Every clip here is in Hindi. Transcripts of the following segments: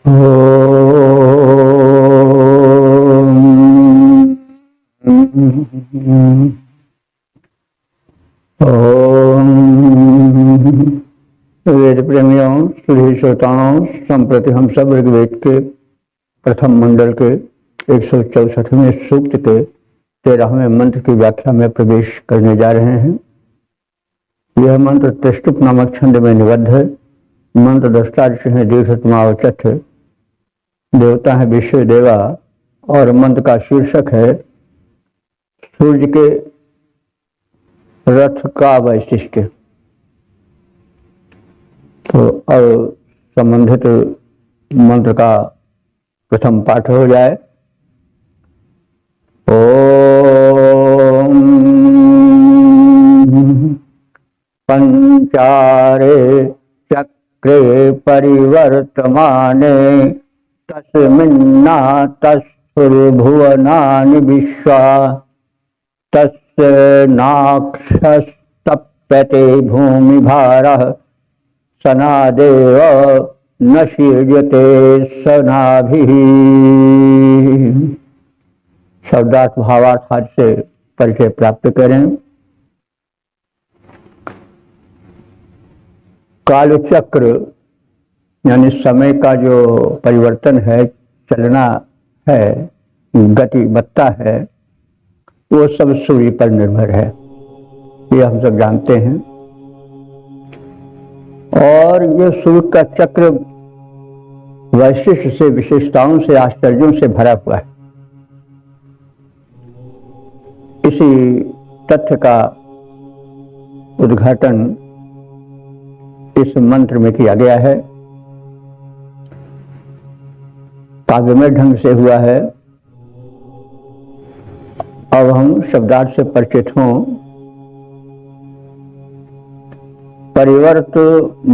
वेद प्रेमियों, सुधी श्रोताओं, संप्रति हम सब ऋग्वेद के प्रथम मंडल के 164वें सूक्त के 13वें मंत्र की व्याख्या में प्रवेश करने जा रहे हैं। यह मंत्र त्रिष्टुप नामक छंद में निबद्ध है। मंत्र दृष्टा ऋषि है दीर्घतमावचथ, देवता है विश्व देवा, और मंत्र का शीर्षक है सूर्य के रथ का वैशिष्ट्य। तो अब संबंधित मंत्र का प्रथम पाठ हो जाए। ओम पंचारे चक्रे परिवर्तमाने तस्मिन्ना तस्फुर्भुवनानि विश्वा तस्य नाक्षस्तप्यते भूमिभारः सनादेव न शीर्यते सनाभिः। शब्दार्थ भावार्थ आज से परिचय प्राप्त करें। कालचक्र यानी समय का जो परिवर्तन है, चलना है, गति बत्ता है, वो सब सूर्य पर निर्भर है, ये हम सब जानते हैं। और ये सूर्य का चक्र वैशिष्ट से, विशेषताओं से, आश्चर्यों से भरा हुआ है। इसी तथ्य का उद्घाटन इस मंत्र में किया गया है, काव्यमय ढंग से हुआ है। अब हम शब्दार्थ से परिचित हों। परिवर्त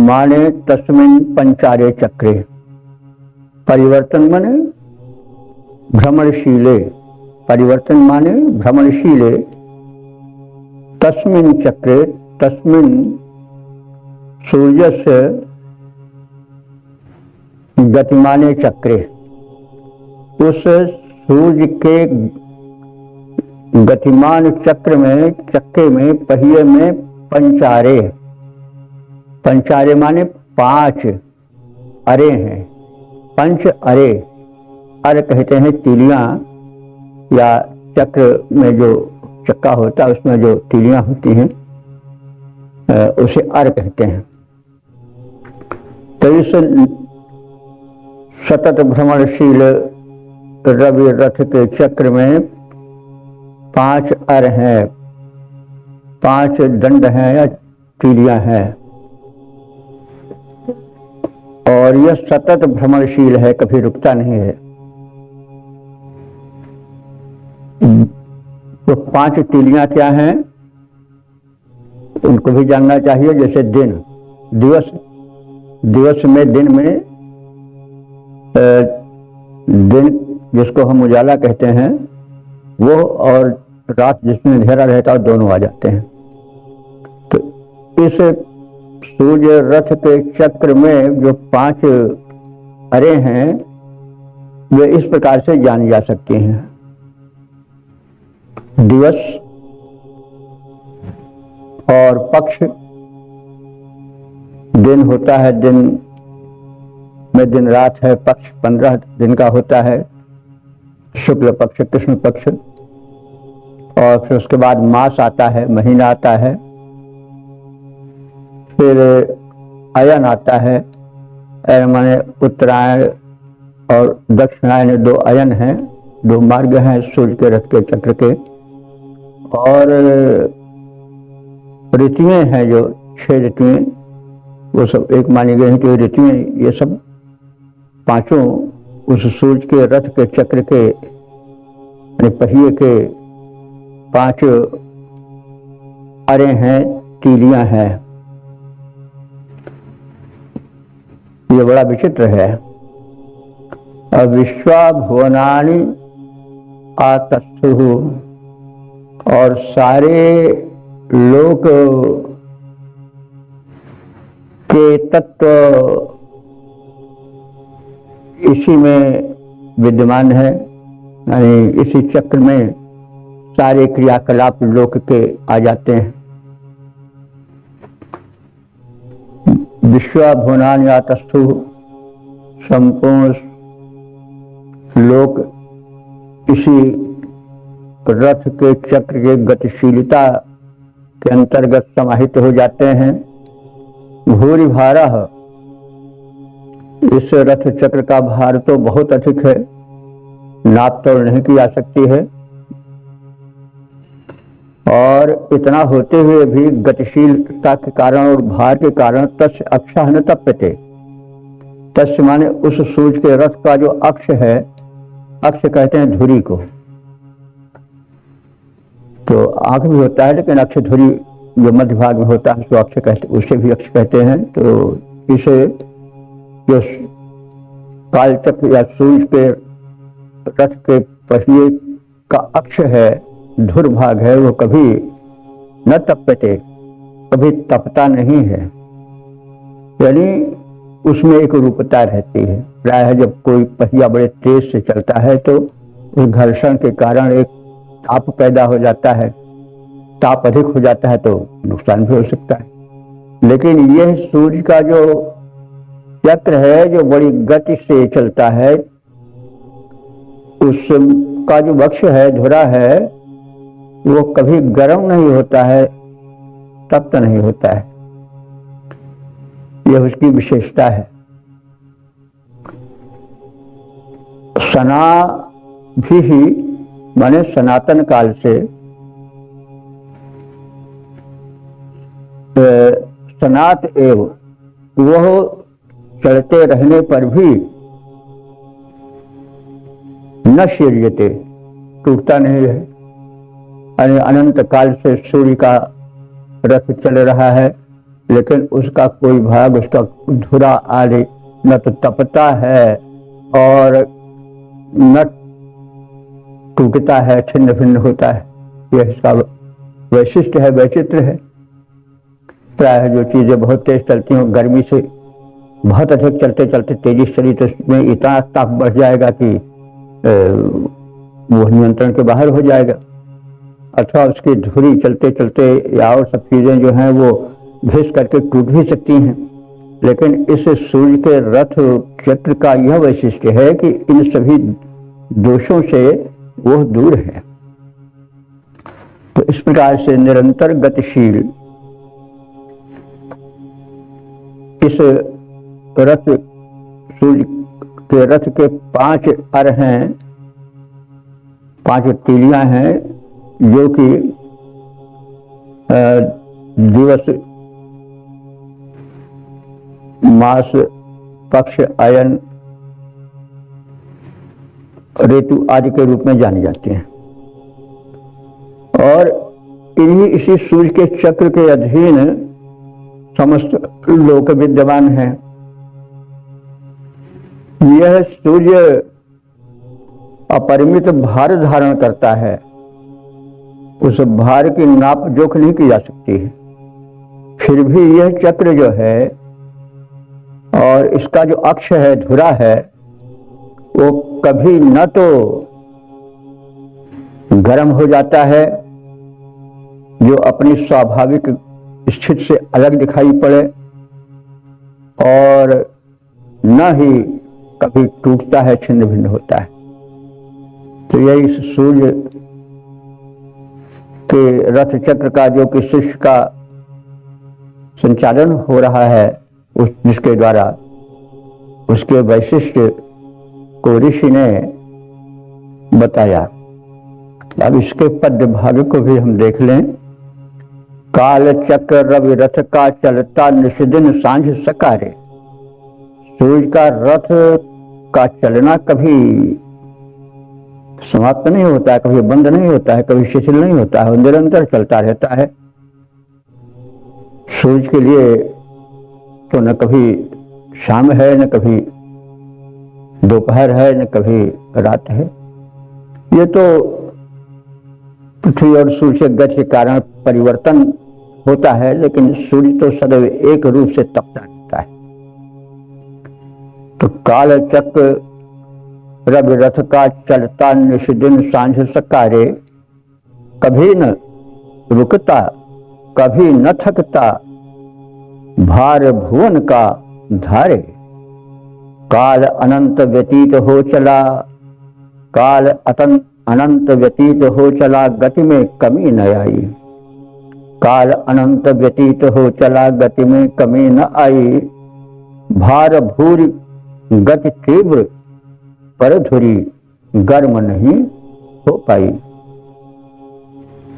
माने तस्मिन् पंचारे चक्रे। परिवर्तन माने भ्रमणशीले, परिवर्तन माने भ्रमणशीले। तस्मिन् चक्रे, तस्मिन् सूर्यस्य गतिमाने चक्रे, उस सूर्य के गतिमान चक्र में, चक्के में, पहिए में पंचारे। पंचारे माने 5 अरे हैं, पंच अरे। अर कहते हैं तीलियां, या चक्र में जो चक्का होता है उसमें जो तीलियां होती हैं उसे अर कहते हैं। तो इस सतत भ्रमणशील रवि रथ के चक्र में 5 अर हैं, 5 दंड हैं या तीलियां हैं, और यह सतत भ्रमणशील है, कभी रुकता नहीं है। तो 5 तीलियां क्या हैं उनको भी जानना चाहिए। जैसे दिन, दिवस, दिवस में, दिन में, दिन जिसको हम उजाला कहते हैं वो, और रात जिसमें अंधेरा रहता है, दोनों आ जाते हैं। तो इस सूर्य रथ के चक्र में जो 5 अरे हैं वे इस प्रकार से जानी जा सकती हैं। दिवस और पक्ष। दिन होता है, दिन में दिन रात है, पक्ष 15 दिन का होता है, शुक्ल पक्ष, कृष्ण पक्ष। और फिर उसके बाद मास आता है, महीना आता है, फिर अयन आता है। अयन माने उत्तरायण और दक्षिणायन, 2 अयन हैं, 2 मार्ग हैं सूर्य के रथ के चक्र के। और ऋतुएं हैं, जो 6 ऋतुएं, वो सब एक मानी गई हैं कि ऋतुएं, ये सब पांचों उस सूर्य के रथ के चक्र के पहिए के 5 अरे हैं, तीलियां हैं। ये बड़ा विचित्र है। विश्वा भुवनानि आतस्थुः, और सारे लोक के तत्व इसी में विद्यमान है, यानी इसी चक्र में सारे क्रियाकलाप लोक के आ जाते हैं। विश्वभुवनानि आतस्थु, संपूर्ण लोक इसी रथ के चक्र के गतिशीलता के अंतर्गत समाहित हो जाते हैं। भूरि भारः, इस रथ चक्र का भार तो बहुत अधिक है, नाप तोल नहीं की जा सकती है, और इतना होते हुए भी गतिशीलता के कारण और भार के कारण तस्य अक्षः न तप्यते। तस्य माने उस सूर्य के रथ का जो अक्ष है, अक्ष कहते हैं धुरी को, तो आंख भी होता है लेकिन अक्ष धुरी जो मध्य भाग में होता है उसको अक्ष कहते, उसे भी अक्ष कहते हैं। तो इसे जो कालचक्र या सूर्य के रथ के पहिए का अक्ष है, धुर भाग है, वो कभी न तपते, कभी तपता नहीं है, यानी उसमें एक रूपता रहती है। प्रायः जब कोई पहिया बड़े तेज से चलता है तो उस घर्षण के कारण एक ताप पैदा हो जाता है, ताप अधिक हो जाता है तो नुकसान भी हो सकता है। लेकिन यह सूर्य का जो चक्र है, जो बड़ी गति से चलता है, उसका जो वक्ष है, धुरा है, वो कभी गर्म नहीं होता है, तप्त नहीं होता है, यह उसकी विशेषता है। सना भी माने सनातन काल से, सनात एव, वह चलते रहने पर भी न शीर्यते, टूटता नहीं है। अनंत काल से सूर्य का रथ चल रहा है, लेकिन उसका कोई भाग, उसका धुरा आदि न तो तपता है और न टूटता है, छिन्न भिन्न होता है। यह इसका वैशिष्ट है, वैचित्र है। प्रायः जो चीजें बहुत तेज चलती हैं, गर्मी से बहुत अधिक चलते चलते तेजी से चली तो उसमें इतना ताप बढ़ जाएगा कि वो नियंत्रण के बाहर हो जाएगा, अथवा उसकी धुरी चलते चलते या और सब चीजें जो हैं वो घिस करके टूट भी सकती हैं। लेकिन इस सूर्य के रथ चक्र का यह वैशिष्ट्य है कि इन सभी दोषों से वो दूर है। तो इस प्रकार से निरंतर गतिशील इस रथ, सूर्य के रथ के 5 अर हैं, 5 तीलियां हैं, जो कि दिवस, मास, पक्ष, अयन, ऋतु आदि के रूप में जाने जाते हैं। और इन्हीं इसी सूर्य के चक्र के अधीन समस्त लोक विद्यमान है। यह सूर्य अपरिमित भार धारण करता है, उस भार की नाप जोख नहीं की जा सकती है। फिर भी यह चक्र जो है और इसका जो अक्ष है, धुरा है, वो कभी न तो गर्म हो जाता है, जो अपनी स्वाभाविक स्थिति से अलग दिखाई पड़े, और न ही कभी टूटता है, छिन्न भिन्न होता है। तो यह इस सूर्य के रथ चक्र का जो कि शिष्य का संचालन हो रहा है, उस जिसके द्वारा उसके वैशिष्ट को ऋषि ने बताया। अब इसके पद्य भाग को भी हम देख लें। काल चक्र रवि रथ का चलता निषदिन सांझ सकारे। सूर्य का रथ का चलना कभी समाप्त नहीं होता है, कभी बंद नहीं होता है, कभी शिथिल नहीं होता है, निरंतर चलता रहता है। सूर्य के लिए तो न कभी शाम है, न कभी दोपहर है, न कभी रात है। ये तो पृथ्वी और सूर्य के गति के कारण परिवर्तन होता है, लेकिन सूर्य तो सदैव एक रूप से तपता रहता है। तो काल चक्र रवि रथ का चलता निश दिन सांझ सकारे, कभी न रुकता कभी न थकता भार भुवन का धारे। काल अनंत व्यतीत हो चला, काल अनंत व्यतीत हो चला, गति में कमी न आई। काल अनंत व्यतीत हो चला, गति में कमी न आई। भार भूरी गति तीव्र, पर धुरी गर्म नहीं हो पाई।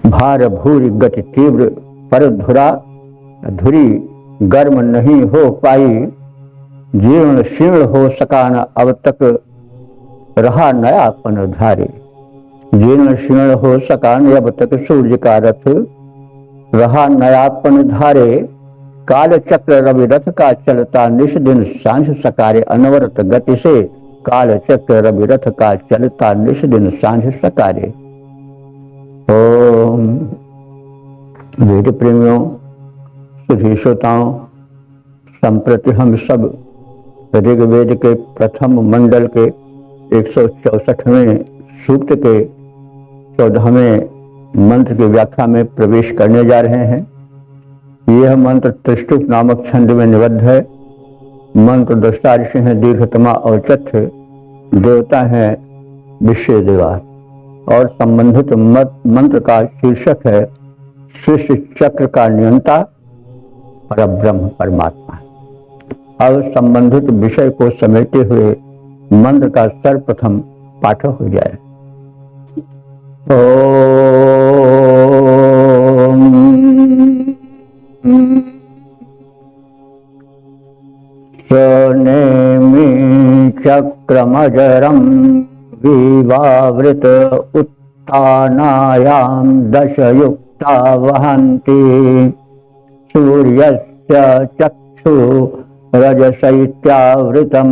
भार भूरी गति तीव्र, पर धुरी गर्म नहीं हो पाई। जीर्ण शीर्ण हो सका न अब तक, रहा नयापन धारे। जीर्ण शीर्ण हो सका न अब तक, सूर्य का रथ रहा नयापन धारे। काल चक्र रवि रथ का चलता निश दिन सांझ सकारे, अनवरत गति से काल चक्र रवि रथ का चलता निश दिन सांझ सकारे। ओम वेद प्रेमियों, सुधी श्रोताओं, संप्रति हम सब ऋग्वेद के प्रथम मंडल के 164वें सूक्त के 14वें मंत्र की व्याख्या में प्रवेश करने जा रहे हैं। यह मंत्र त्रिष्टुप नामक छंद में निबद्ध है। मंत्र दृष्टा ऋषि हैं दीर्घतमा और चक्र, देवता हैं विश्व देवा, और संबंधित मंत्र का शीर्षक है सृष्टि चक्र का नियंता परब्रह्म परमात्मा। अब संबंधित विषय को समेटे हुए मंत्र का सर्वप्रथम पाठ हो जाए। स्वनेमि चक्रमजरं विवावृत उत्थानायां दशयुक्ता वहन्ति। सूर्यस्य चक्षु रजसैत्यावृतं,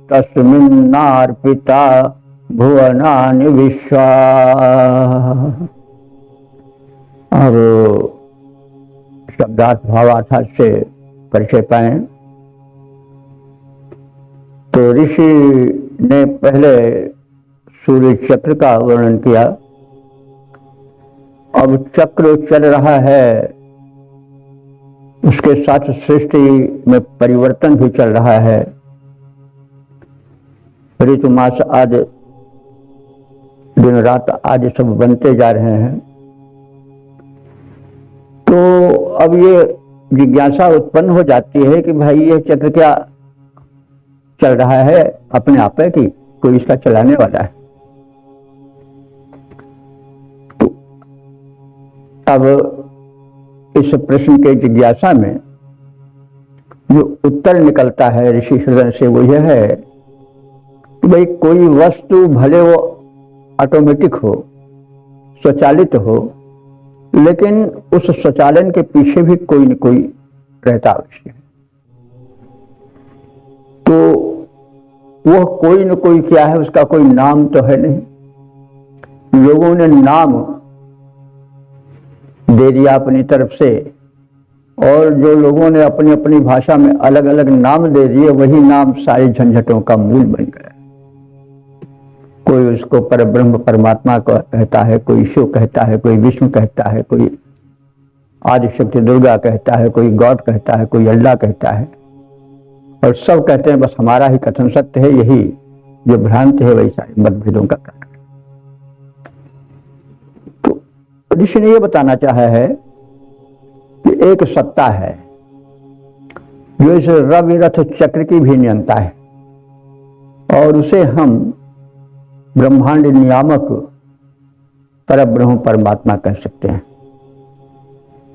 तस्मिन्नार्पिता भुवनानि विश्वा। अब शब्दार्थ भावार्थ से परिचय पाएं तो ऋषि ने पहले सूर्य चक्र का वर्णन किया। अब चक्र चल रहा है, उसके साथ सृष्टि में परिवर्तन भी चल रहा है। ऋतु मास आदि दिन रात आदि सब बनते जा रहे हैं। तो अब ये जिज्ञासा उत्पन्न हो जाती है कि भाई ये चक्र क्या चल रहा है अपने आप है कि कोई इसका चलाने वाला है। तो अब इस प्रश्न के जिज्ञासा में जो उत्तर निकलता है ऋषि हृदय से वो यह है कि भाई कोई वस्तु भले वो ऑटोमेटिक हो, स्वचालित हो, लेकिन उस स्वचालन के पीछे भी कोई न कोई रहता अवश्य है। तो वह कोई न कोई क्या है, उसका कोई नाम तो है नहीं। लोगों ने नाम दे दिया अपनी तरफ से, और जो लोगों ने अपनी अपनी भाषा में अलग अलग नाम दे दिए, वही नाम सारी झंझटों का मूल बन गया। कोई उसको परब्रह्म परमात्मा को कहता है, कोई शिव कहता है, कोई विष्णु कहता है, कोई आदिशक्ति दुर्गा कहता है, कोई गॉड कहता है, कोई अल्लाह कहता है, और सब कहते हैं बस हमारा ही कथन सत्य है। यही जो भ्रांति है वही सारे मतभेदों का कारण है। तो ऋषि ने यह बताना चाहा है कि एक सत्ता है जो इस रवि रथ चक्र की भी नियंता है, और उसे हम ब्रह्मांड नियामक परब्रह्म परमात्मा कह सकते हैं।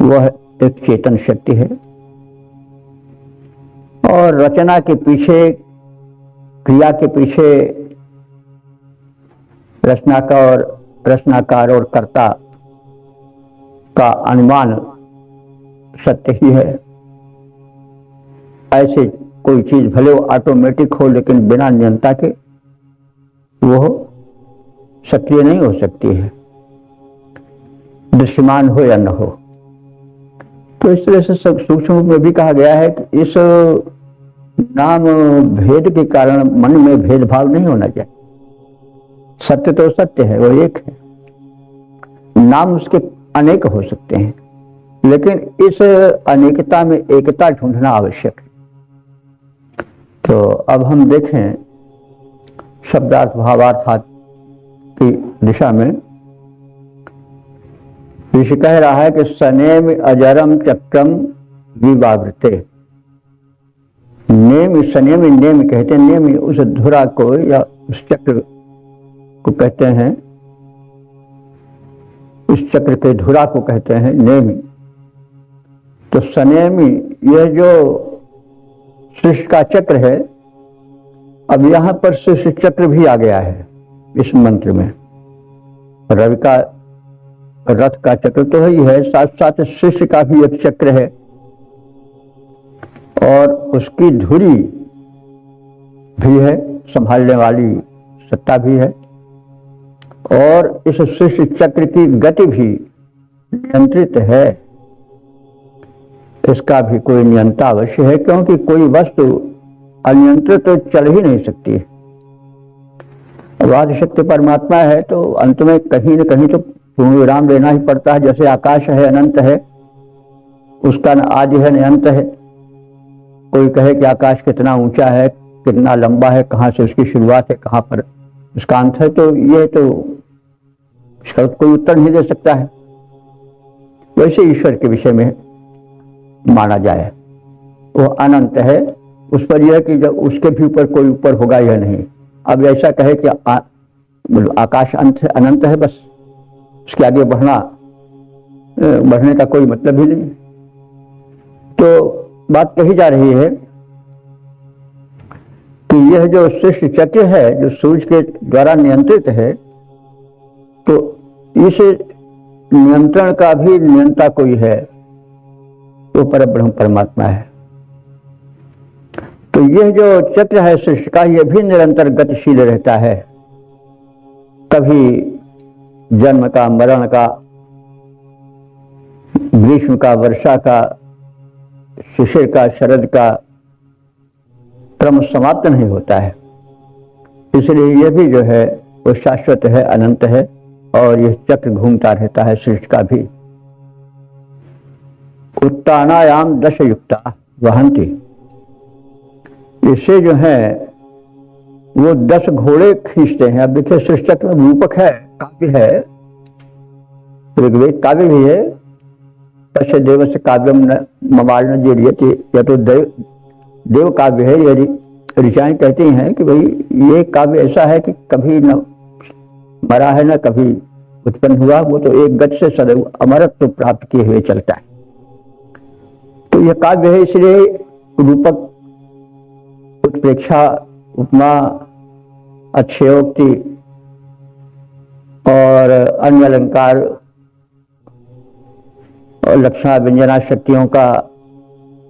वह एक चेतन शक्ति है, और रचना के पीछे, क्रिया के पीछे रचनाकार और कर्ता का अनुमान सत्य ही है। ऐसे कोई चीज भले वो ऑटोमेटिक हो, लेकिन बिना नियंता के वो सक्रिय नहीं हो सकती है, दृश्यमान हो या न हो। तो इस तरह से सब सूक्ष्म रूप में भी कहा गया है कि इस नाम भेद के कारण मन में भेदभाव नहीं होना चाहिए। सत्य तो सत्य है, वो एक है। नाम उसके अनेक हो सकते हैं, लेकिन इस अनेकता में एकता ढूंढना आवश्यक है। तो अब हम देखें शब्दार्थ भावार्थ की दिशा में, ऋषि कह रहा है कि सनेम अजरम चक्रम विवावृते। नेम, सनेम नेम कहते हैं, नेम उस धुरा को या उस चक्र को कहते हैं, उस चक्र के धुरा को कहते हैं नेमी। तो सनेमी, यह जो सृष्टि का चक्र है, अब यहां पर सृष्टि चक्र भी आ गया है इस मंत्र में। रवि का रथ का चक्र तो ही है, साथ साथ सृष्टि का भी एक चक्र है और उसकी धुरी भी है, संभालने वाली सत्ता भी है, और इस सृष्टि चक्र की गति भी नियंत्रित है। इसका भी कोई नियंता अवश्य है, क्योंकि कोई वस्तु अनियंत्रित तो चल ही नहीं सकती। आदिशक्ति परमात्मा है तो अंत में कहीं न कहीं तो पूर्ण विराम लेना ही पड़ता है। जैसे आकाश है, अनंत है, उसका न आदि है न अंत है। कोई कहे कि आकाश कितना ऊंचा है, कितना लंबा है, कहां से उसकी शुरुआत है, कहां पर उसका अंत है, तो ये तो इसका कोई उत्तर नहीं दे सकता है। वैसे ईश्वर के विषय में माना जाए, वो अनंत है, उस पर यह कि जब उसके भी ऊपर कोई ऊपर होगा यह नहीं। अब ऐसा कहे कि आकाश अंत है, अनंत है, बस उसके आगे बढ़ने का कोई मतलब ही नहीं। तो बात कही जा रही है कि यह जो सृष्टि चक्र है, जो सूर्य के द्वारा नियंत्रित है, तो इस नियंत्रण का भी नियंता कोई है, वो परब्रह्म परमात्मा है। तो यह जो चक्र है सृष्टि का, यह भी निरंतर गतिशील रहता है। कभी जन्म का, मरण का, ग्रीष्म का, वर्षा का, शिशिर का, शरद का क्रम समाप्त नहीं होता है। इसलिए यह भी जो है वो शाश्वत है, अनंत है, और यह चक्र घूमता रहता है सृष्टि का भी। उत्तानायाम दश युक्ता वहंती, इससे जो है वो 10 घोड़े खींचते हैं। अब देखिए सृष्टि चक्र में रूपक है, काव्य है, ऋग्वेद काव्य भी है। तस्य देवस्य काव्यम ममार्ण जीर्यते, या तो देव काव्य है। ये ऋचाएं कहती हैं कि भाई ये काव्य ऐसा है कि कभी न मरा है, न कभी उत्पन्न हुआ, वो तो एक गति से सदैव अमरत्व प्राप्त किए हुए चलता है। तो यह काव्य है, इसलिए रूपक, उत्प्रेक्षा, उपमा, अक्षयोक्ति और अन्य अलंकार और लक्षणा व्यंजना शक्तियों का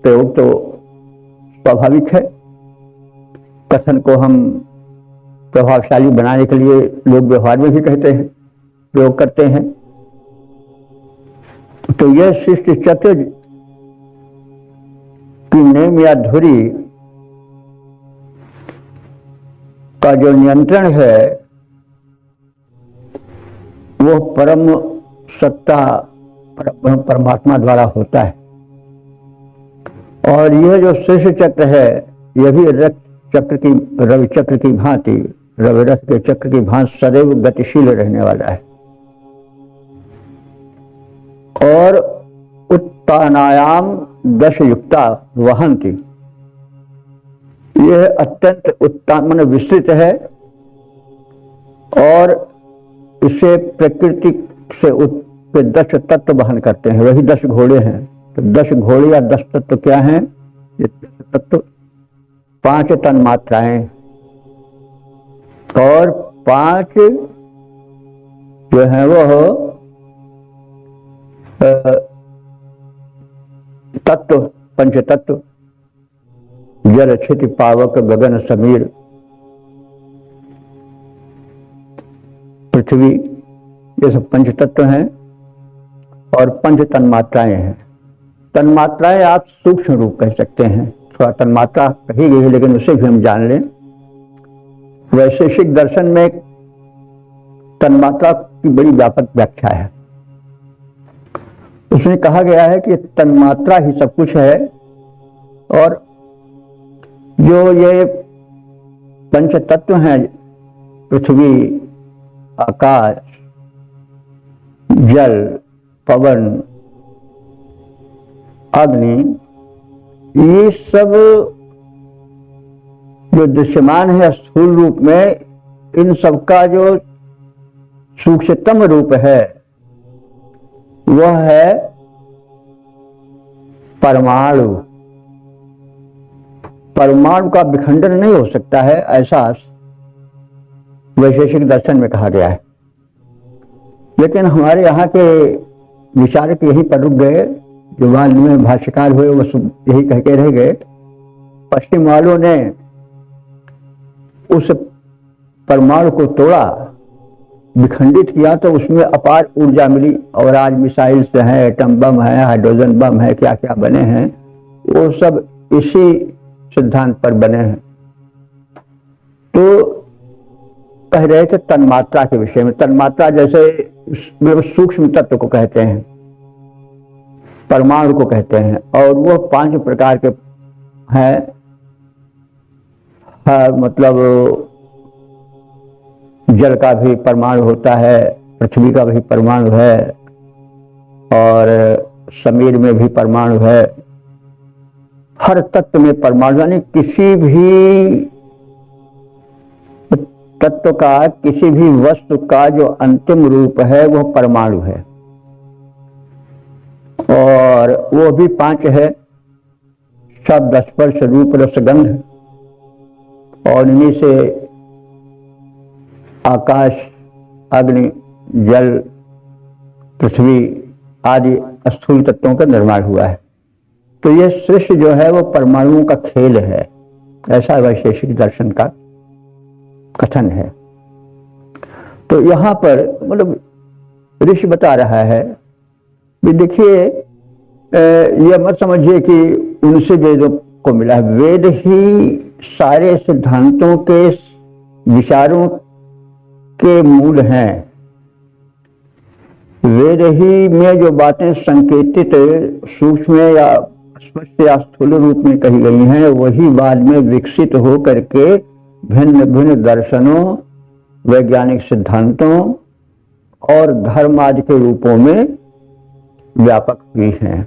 प्रयोग तो स्वाभाविक है। कथन को हम प्रभावशाली बनाने के लिए लोग व्यवहार में भी कहते हैं, प्रयोग करते हैं। तो यह सृष्टि चक्र की नेम या धुरी का जो नियंत्रण है वो परम सत्ता परमात्मा द्वारा होता है। और यह जो सृष्टि चक्र है, यह भी रवि चक्र की भांति, रवि रथ के चक्र की भांति सदैव गतिशील रहने वाला है। और उत्तानायाम दश युक्ता वहंती, यह अत्यंत उत्तान विस्तृत है और इसे प्रकृति से 10 तत्व वहन करते हैं, वही 10 घोड़े हैं। तो 10 घोड़े या 10 तत्व क्या हैं? ये 10 तत्व 5 तन मात्राएं और 5 जो है वो तत्व, पंच तत्व, जल, क्षिति, पावक, गगन, समीर, पृथ्वी, ये सब पंच तत्व हैं और 5 तन्मात्राएं हैं। तन्मात्राएं आप सूक्ष्म रूप कह सकते हैं, थोड़ा तन्मात्रा कही गई है लेकिन उसे भी हम जान लें। वैशेषिक दर्शन में तन्मात्रा की बड़ी व्यापक व्याख्या है। उसमें कहा गया है कि तन्मात्रा ही सब कुछ है, और जो ये पंच तत्व हैं, पृथ्वी, आकाश, जल, पवन, अग्नि, ये सब जो दृश्यमान है स्थूल रूप में, इन सब का जो सूक्ष्मतम रूप है वह है परमाणु। परमाणु का विखंडन नहीं हो सकता है, ऐसा वैशेषिक दर्शन में कहा गया है। लेकिन हमारे यहाँ के विचारक यहीं पर रुक गए, जो बाद में भाष्यकार हुए वो यही कह के रह गए। पश्चिम वालों ने उस परमाणु को तोड़ा, विखंडित किया, तो उसमें अपार ऊर्जा मिली, और आज मिसाइल्स हैं, एटम बम है, हाइड्रोजन बम है, क्या क्या बने हैं, वो सब इसी सिद्धांत पर बने हैं। तो कह रहे थे तन्मात्रा के विषय में। तन्मात्रा जैसे सूक्ष्म तत्व को कहते हैं, परमाणु को कहते हैं, और वो 5 प्रकार के हैं। मतलब जल का भी परमाणु होता है, पृथ्वी का भी परमाणु है, और समीर में भी परमाणु है। हर तत्व में परमाणु, यानी किसी भी तत्व का, किसी भी वस्तु का जो अंतिम रूप है वह परमाणु है, और वो भी 5 है: शब्द, स्पर्श, रूप, रस, गंध। और इन्हीं से आकाश, अग्नि, जल, पृथ्वी आदि स्थूल तत्वों का निर्माण हुआ है। तो ये सृष्टि जो है वो परमाणुओं का खेल है, ऐसा वैशेषिक दर्शन का कथन है। तो यहाँ पर मतलब ऋषि बता रहा है कि देखिए, ये मत समझिए कि उनसे जो को मिला है, वेद ही सारे सिद्धांतों के विचारों के मूल हैं। वेद ही में जो बातें संकेतित सूक्ष्म या स्पष्ट या स्थूल रूप में कही गई हैं, वही बाद में विकसित हो करके भिन्न भिन्न दर्शनों, वैज्ञानिक सिद्धांतों और धर्म आदि के रूपों में व्यापक हुई हैं।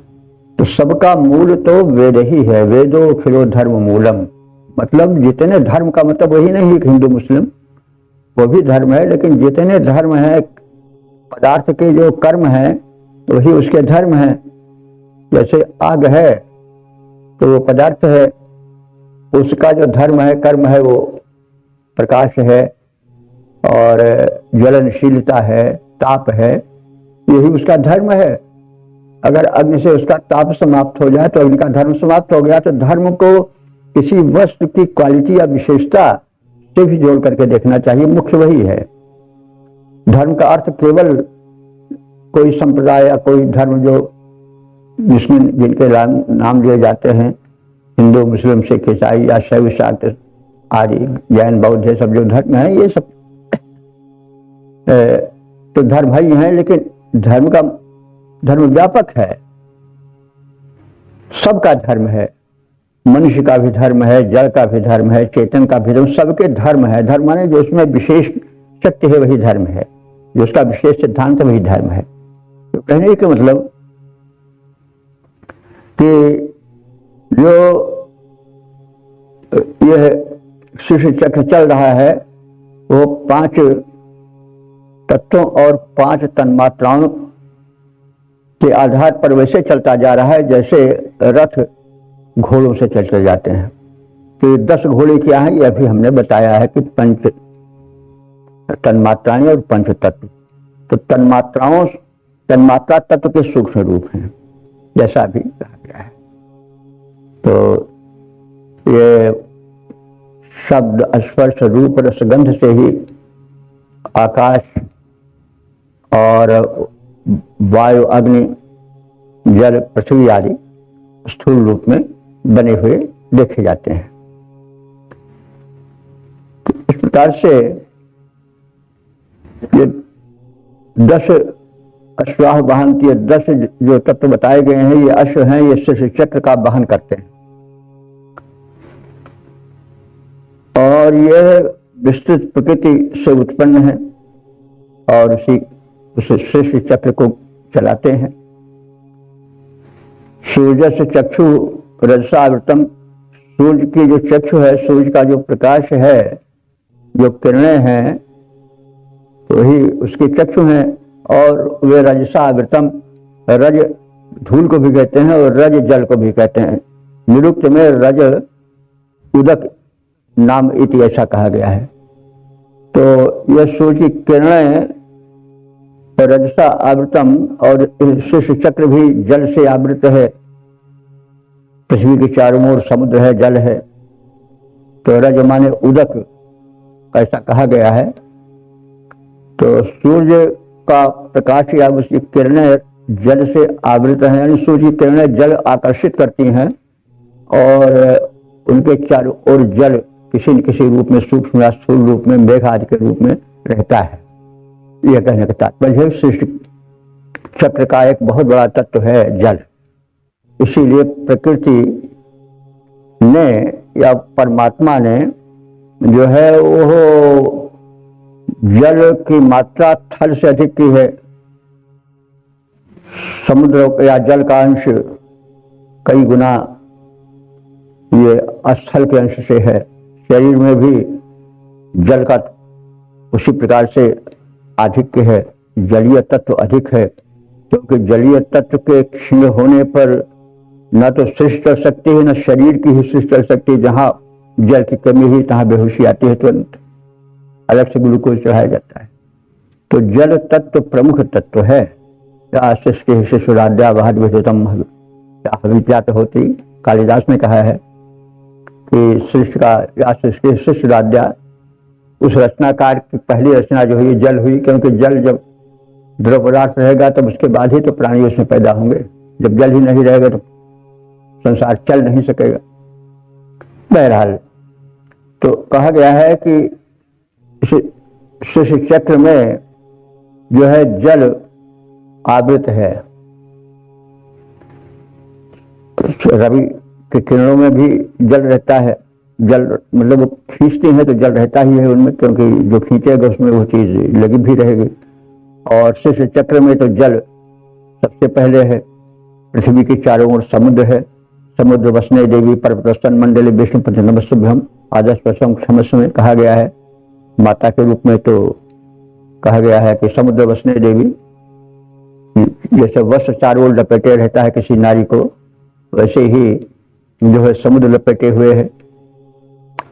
तो सबका मूल तो वेद ही है। वेदो खिलो धर्म मूलम, मतलब जितने धर्म का मतलब वही नहीं कि हिंदू मुस्लिम, वो भी धर्म है, लेकिन जितने धर्म है, पदार्थ के जो कर्म है तो वही उसके धर्म है। जैसे आग है तो वो पदार्थ है, उसका जो धर्म है, कर्म है, वो प्रकाश है और ज्वलनशीलता है, ताप है, यही उसका धर्म है। अगर अग्नि से उसका ताप समाप्त हो जाए तो अग्नि का धर्म समाप्त हो गया। तो धर्म को किसी वस्तु की क्वालिटी या विशेषता से भी जोड़ करके देखना चाहिए, मुख्य वही है। धर्म का अर्थ केवल कोई संप्रदाय या कोई धर्म जो जिसमें जिनके नाम लिए जाते हैं, हिंदू, मुस्लिम, सिख, ईसाई या शैव, शाक्त आदि, जैन, बौद्ध, ये सब जो धर्म है, ये सब तो धर्म ही है। लेकिन धर्म व्यापक है, सबका धर्म है। मनुष्य का भी धर्म है, जल का भी धर्म है, चेतन का भी धर्म, सबके धर्म है। धर्म माने जो उसमें विशेष सत्य है वही धर्म है, जो उसका विशेष सिद्धांत है वही धर्म है। तो कहने का मतलब कि जो यह सृष्टि चक्र चल रहा है वो 5 तत्वों और 5 तन्मात्राओं के आधार पर वैसे चलता जा रहा है जैसे रथ घोड़ों से चलते जाते हैं। तो 10 घोड़े क्या है, यह भी हमने बताया है कि 5 तन्मात्राएं और 5 तत्व। तो तन्मात्रा तत्व के सूक्ष्म रूप हैं, जैसा भी कहा गया है। तो ये शब्द, स्पर्श, रूप, रस, गंध से ही आकाश और वायु, अग्नि, जल, पृथ्वी आदि स्थूल रूप में बने हुए देखे जाते हैं। तो इस प्रकार से ये 10 अश्वाह वाहन के 10 जो तत्व बताए गए हैं, ये अश्व हैं, ये शीर्ष चक्र का वहन करते हैं और यह विस्तृत प्रकृति से उत्पन्न है और उस शीर्ष चक्र को चलाते हैं। सूर्य से चक्षु रजसावृतम, सूर्य की जो चक्षु है, सूर्य का जो प्रकाश है, जो किरणें हैं, वही उसके चक्षु हैं और वे रजसावृतम, रज धूल को भी कहते हैं और रज जल को भी कहते हैं। निरुक्त में रज उदक नाम इति ऐसा कहा गया है। तो यह सूर्य की किरणें रजसा आवृतम और शीर्ष चक्र भी जल से आवृत है। पृथ्वी के चारों ओर समुद्र है, जल है, तो रज माने उदक ऐसा कहा गया है। तो सूर्य का प्रकाश या उसकी किरणें जल से आवृत है, यानी सूर्य की किरणें जल आकर्षित करती हैं और उनके चारों ओर जल किसी न किसी रूप में, सूक्ष्म या स्थूल रूप में, मेघ आदि के रूप में रहता है। यह कहने का तात्पर्य है सृष्टि चक्र का एक बहुत बड़ा तत्व है जल। इसीलिए प्रकृति ने या परमात्मा ने जो है वो जल की मात्रा थल से अधिक की है। समुद्र या जल का अंश कई गुना ये स्थल के अंश से है। शरीर में भी जल का उसी प्रकार से आधिक्य है, जलीय तत्व अधिक है, क्योंकि जलीय तत्व के क्षीण होने पर न तो सृष्टि चल सकती है, न शरीर की ही सृष्टि चल सकती है। जहां जल की कमी हुई तहां बेहोशी आती है, तुरंत अलग से ग्लूकोज चढ़ाया जाता है। तो जल तत्व प्रमुख तत्व है। सृष्टि शिशुराध्या वहद विद्युतम विद्यात होती, कालिदास ने कहा है कि सृष्टि का या सृष्टि शिशुराध्या उस रचनाकार की पहली रचना जो हुई जल हुई, क्योंकि जल जब द्रव पदार्थ रहेगा तब उसके बाद ही तो प्राणी उसमें पैदा होंगे। जब जल ही नहीं रहेगा तो संसार चल नहीं सकेगा। बहरहाल तो कहा गया है कि शिशु चक्र में जो है जल आवृत है। रवि की किरणों में भी जल रहता है। जल मतलब वो खींचती है तो जल रहता ही है उनमें, क्योंकि जो खींचेगा उसमें वो चीज लगी भी रहेगी। और शिशु चक्र में तो जल सबसे पहले है। पृथ्वी के चारों ओर समुद्र है। समुद्र वसने देवी पर्वतस्तन मंडली विष्णुपति नमस्तुभ्यम आदर्श प्रसंग क्षमस्व में कहा गया है। माता के रूप में तो कहा गया है कि समुद्र वसने देवी, जैसे वस्त्र चारों ओर लपेटे रहता है किसी नारी को, वैसे ही जो है समुद्र लपेटे हुए है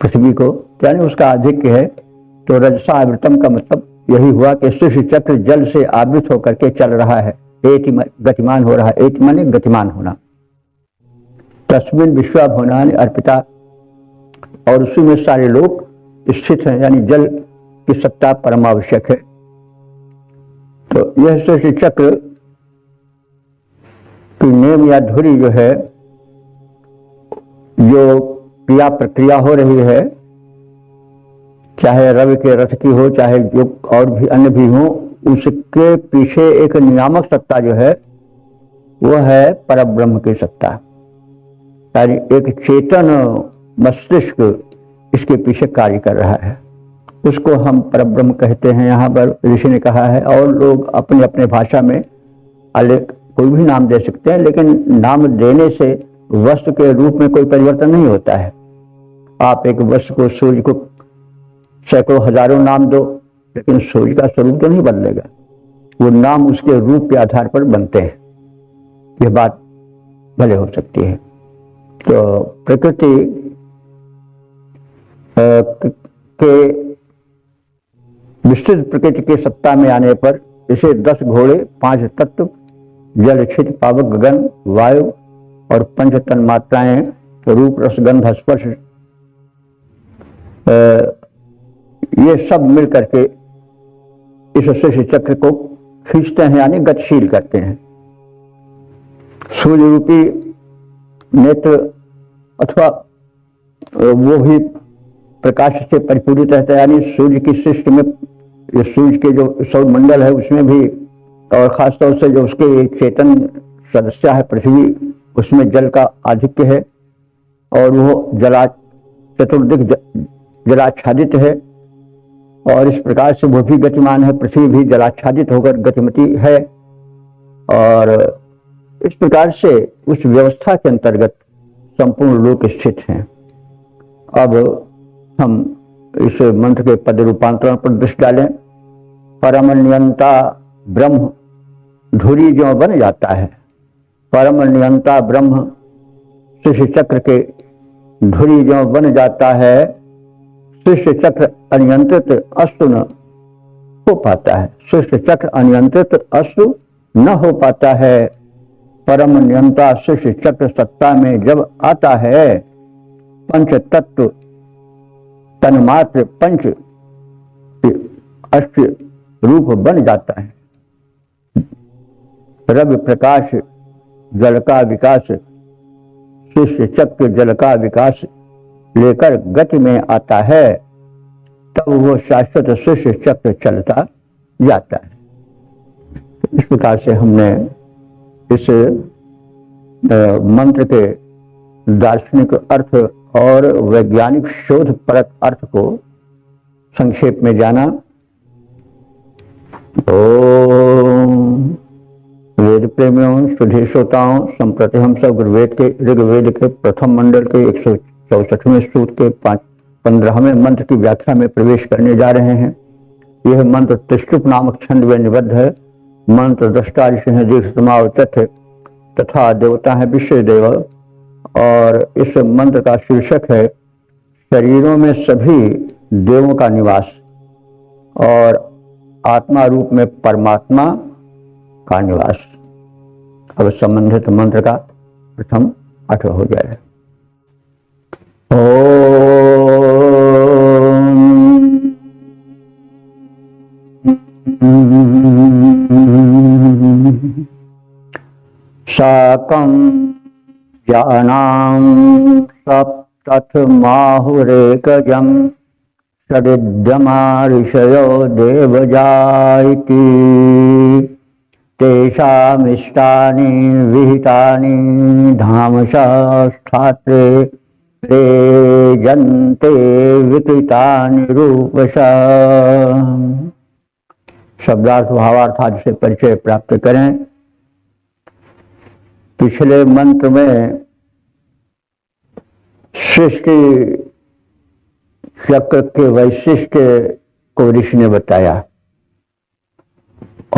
पृथ्वी को, यानी उसका आधिक्य है। तो रजसा आवृतम का मतलब यही हुआ कि सृष्टि चक्र जल से आवृत होकर के चल रहा है, गतिमान हो रहा है। एक माने गतिमान होना। तस्मिन विश्वभुवनानि अर्पिता, और उसी में सारे लोग स्थित हैं, यानी जल की सत्ता परम आवश्यक है। तो यह सृष्टि चक्र की नेम या धुरी जो है, जो क्रिया प्रक्रिया हो रही है, चाहे रवि के रथ की हो, चाहे जो और भी अन्य भी हो, उसके पीछे एक नियामक सत्ता जो है वो है परब्रह्म की सत्ता। यानी एक चेतन मस्तिष्क इसके पीछे कार्य कर रहा है, उसको हम परब्रह्म कहते हैं। यहाँ पर ऋषि ने कहा है, और लोग अपने अपने भाषा में कोई भी नाम दे सकते हैं, लेकिन नाम देने से वस्तु के रूप में कोई परिवर्तन नहीं होता है। आप एक वस्तु को, सूर्य को सैकड़ों हजारों नाम दो, लेकिन सूर्य का स्वरूप तो नहीं बदलेगा। वो नाम उसके रूप के आधार पर बनते हैं। यह बात भले हो सकती है। तो प्रकृति के विस्तृत प्रकृति की सत्ता में आने पर इसे 10 घोड़े, 5 तत्व, जल, क्षित, पावक, गगन, वायु और 5 तन्मात्राएं, रूप, रस, गंध, स्पर्श, ये सब मिल करके इस सृष्टि चक्र को खींचते हैं, यानी गतिशील करते हैं। सूर्य रूपी नेत्र अथवा वो भी प्रकाश से परिपूरित रहता है, यानी सूर्य की सृष्टि में ये सूर्य के जो सौर मंडल है उसमें भी, और खासतौर से जो उसके चेतन सदस्य है पृथ्वी, उसमें जल का आधिक्य है और वो चतुर्दिक जलाच्छादित है, और इस प्रकार से वो भी गतिमान है, पृथ्वी भी जलाच्छादित होकर गतिमती है। और इस प्रकार से उस व्यवस्था के अंतर्गत संपूर्ण लोक स्थित हैं। अब हम इस मंत्र के पद रूपांतरण पर दृष्टि डालें। परम नियंता ब्रह्म धुरी जो बन जाता है, परम नियंता ब्रह्म शिष्य चक्र के धुरी जो बन जाता है, शिष्य चक्र अनियंत्रित अश्रु न हो पाता है, शिष्य चक्र अनियंत्रित अश्रु न हो पाता है। परम नियंता शिष्य चक्र सत्ता में जब आता है, पंच तत्व तन्मात्र पंच अष्ट रूप बन जाता है। रवि प्रकाश जल का विकास, शिष्य चक्र जल का विकास लेकर गति में आता है, तब वो शाश्वत शिष्य चक्र चलता जाता है। इस प्रकार से हमने इस मंत्र के दार्शनिक अर्थ और वैज्ञानिक शोध परक अर्थ को संक्षेप में जाना। ओम वेद प्रेमियों, सुधी श्रोताओं, संप्रति हम सब ऋग्वेद के प्रथम मंडल के 164वें सूत्र के 15वें मंत्र की व्याख्या में प्रवेश करने जा रहे हैं। यह मंत्र तिष्टुप नामक छंद में निबद्ध है। मंत्र दृष्टा ऋषि हैं दीर्घतमावचथ तथा देवता है विश्व देव, और इस मंत्र का शीर्षक है शरीरों में सभी देवों का निवास और आत्मा रूप में परमात्मा का निवास। अब संबंधित मंत्र का प्रथम अर्थ हो जाए। साकं जानां सप्तथ माहुरेकजं षडिद्यमा ऋषयो देवजाइति तेषामिष्टानि विहितानि धामशास्त्रे प्रेजन्ते विकृतानि रूपशः। शब्दार्थ भावार्थ आदि से परिचय प्राप्त करें। पिछले मंत्र में सृष्टि चक्र के वैशिष्ट को ऋषि ने बताया,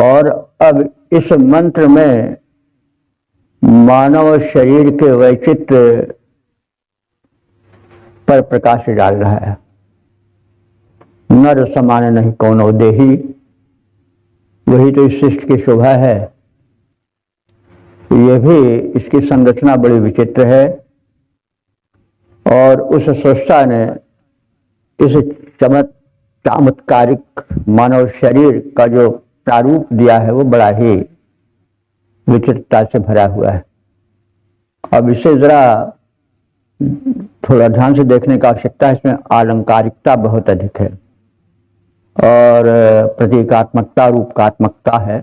और अब इस मंत्र में मानव शरीर के वैचित्र्य पर प्रकाश डाल रहा है। नर समान नहीं कौनो देही, वही तो इस सृष्टि की शोभा है। यह भी इसकी संरचना बड़ी विचित्र है, और उस सृष्टा ने इस चमत्कारिक मानव शरीर का जो प्रारूप दिया है वो बड़ा ही विचित्रता से भरा हुआ है। अब इसे जरा थोड़ा ध्यान से देखने की आवश्यकता है। इसमें आलंकारिकता बहुत अधिक है और प्रतीकात्मकता रूपकात्मकता है।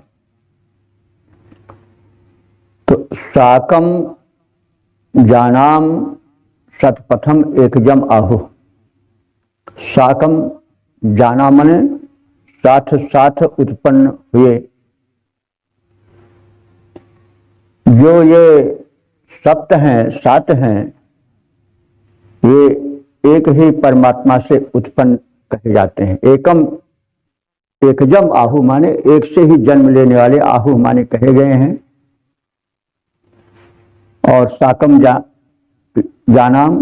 तो साकम जानाम सतपथम एकजम आहु। साकम जाना मने साथ साथ उत्पन्न हुए। जो ये सप्त हैं, सात हैं, ये एक ही परमात्मा से उत्पन्न कहे जाते हैं। एकम एकजम आहु माने एक से ही जन्म लेने वाले आहु माने कहे गए हैं। और साकम जानाम